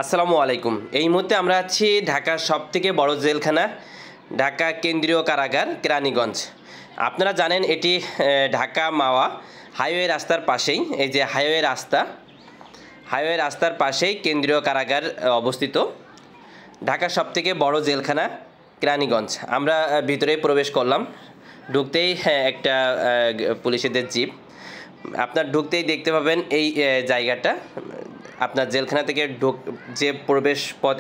আসসালামু আলাইকুম। এই মুহূর্তে আমরা আছি ঢাকার সবথেকে বড় জেলখানা, ঢাকা কেন্দ্রীয় কারাগার কেরানীগঞ্জ। আপনারা জানেন এটি ঢাকা মাওয়া হাইওয়ে রাস্তার পাশেই, এই যে হাইওয়ে রাস্তার পাশেই কেন্দ্রীয় কারাগার অবস্থিত। ঢাকার সবথেকে বড় জেলখানা কেরানীগঞ্জ। আমরা ভিতরে প্রবেশ করলাম, ঢুকতেই একটা পুলিশেদের জিপ। আপনার ঢুকতেই দেখতে পাবেন এই জায়গাটা, আপনার জেলখানা থেকে যে প্রবেশ পথ,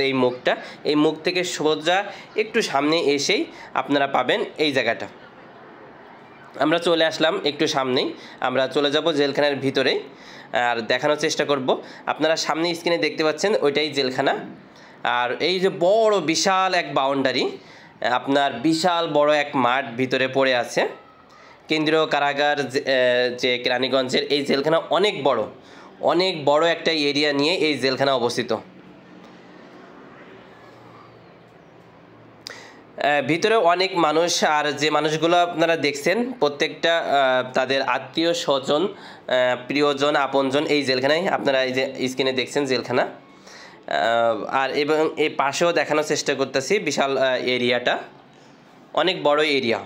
এই মুখ থেকে সোজা একটু সামনে এসেই আপনারা পাবেন এই জায়গাটা। আমরা চলে আসলাম একটু সামনেই, আমরা চলে যাব জেলখানার ভিতরে আর দেখানোর চেষ্টা করব। আপনারা সামনে স্ক্রিনে দেখতে পাচ্ছেন ওইটাই জেলখানা। আর এই যে বড় বিশাল এক বাউন্ডারি, আপনার বিশাল বড় এক মাঠ ভিতরে পড়ে আছে। কেন্দ্রীয় কারাগার যে কেরানীগঞ্জের এই জেলখানা অনেক বড় একটা এরিয়া নিয়ে এই জেলখানা অবস্থিত। ভিতরে অনেক মানুষ, আর যে মানুষগুলো আপনারা দেখছেন প্রত্যেকটা তাদের আত্মীয় স্বজন, প্রিয়জন, আপনজন এই জেলখানায়। আপনারা এই যে স্ক্রিনে দেখছেন জেলখানা, আর এবং এই পাশেও দেখানোর চেষ্টা করতেছি বিশাল এরিয়াটা, অনেক বড় এরিয়া।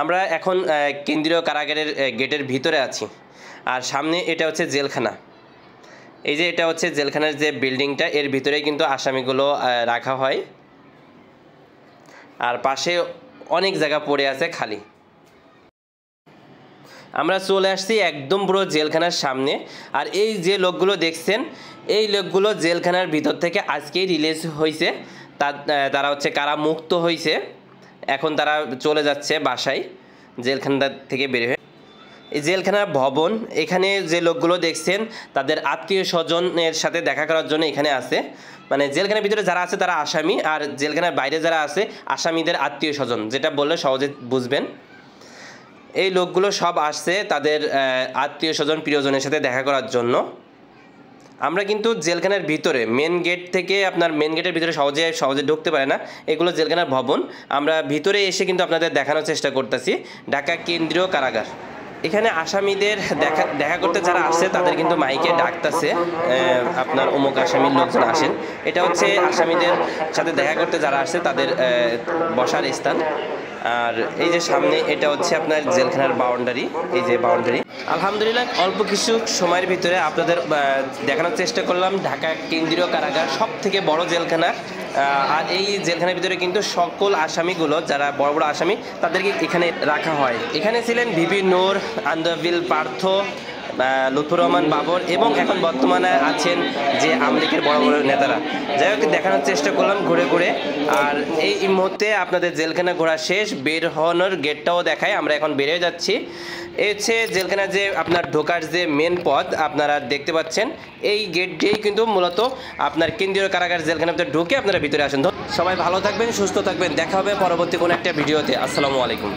আমরা এখন কেন্দ্রীয় কারাগারের গেটের ভিতরে আছি, আর সামনে এটা হচ্ছে জেলখানা। এই যে এটা হচ্ছে জেলখানার যে বিল্ডিংটা, এর ভিতরে কিন্তু আসামিগুলো রাখা হয়, আর পাশে অনেক জায়গা পড়ে আছে খালি। আমরা চলে আসছি একদম পুরো জেলখানার সামনে। আর এই যে লোকগুলো দেখছেন, এই লোকগুলো জেলখানার ভিতর থেকে আজকেই রিলিজ হয়েছে। তারা হচ্ছে কারা মুক্ত হয়েছে, এখন তারা চলে যাচ্ছে বাসায় জেলখানা থেকে বের হয়ে। এই জেলখানার ভবন, এখানে যে লোকগুলো দেখছেন তাদের আত্মীয় স্বজনের সাথে দেখা করার জন্য এখানে আছে। মানে জেলখানার ভিতরে যারা আছে তারা আসামি, আর জেলখানার বাইরে যারা আছে আসামিদের আত্মীয় স্বজন, যেটা বললে সহজে বুঝবেন। এই লোকগুলো সব আসছে তাদের আত্মীয় স্বজন, প্রিয়জনের সাথে দেখা করার জন্য। আমরা কিন্তু জেলখানার ভিতরে মেন গেট থেকে, আপনার মেন গেটের ভিতরে সহজে ঢুকতে পারে না, এগুলো জেলখানার ভবন। আমরা ভিতরে এসে কিন্তু আপনাদের দেখানোর চেষ্টা করতেছি ঢাকা কেন্দ্রীয় কারাগার। এখানে আসামিদের দেখা করতে যারা আসছে তাদের কিন্তু মাইকে ডাকতেছে, আপনার অমুক আসামির লোকজন আসেন। এটা হচ্ছে আসামিদের সাথে দেখা করতে যারা আসছে তাদের বসার স্থান। আর এই যে সামনে এটা হচ্ছে আপনার জেলখানার বাউন্ডারি, এই যে বাউন্ডারি। আলহামদুলিল্লাহ অল্প কিছু সময়ের ভিতরে আপনাদের দেখানোর চেষ্টা করলাম ঢাকা কেন্দ্রীয় কারাগার, সব থেকে বড় জেলখানা। আর এই জেলখানার ভিতরে কিন্তু সকল আসামিগুলো, যারা বড় বড় আসামি, তাদেরকে এখানে রাখা হয়। এখানে ছিলেন ভিপি নূর, আন্দরবিল পার্থ, লুৎফর রহমান বাবর, এবং এখন বর্তমানে আছেন যে আওয়ামী লীগের বড় বড় নেতারা। যাই হোক, দেখানোর চেষ্টা করলাম ঘুরে ঘুরে। আর এই মুহূর্তে আপনাদের জেলখানা ঘোরা শেষ, বের হওয়ার গেটটাও দেখায়। আমরা এখন বের হয়ে যাচ্ছি। এই হচ্ছে জেলখানা যে আপনার ঢোকার যে মেন পথ আপনারা দেখতে পাচ্ছেন, এই গেট দিয়েই কিন্তু মূলত আপনার কেন্দ্রীয় কারাগার জেলখানার ভিতরে ঢুকে আপনারা ভিতরে আসেন। সবাই ভালো থাকবেন, সুস্থ থাকবেন, দেখা হবে পরবর্তী কোনো একটা ভিডিওতে। আসসালামু আলাইকুম।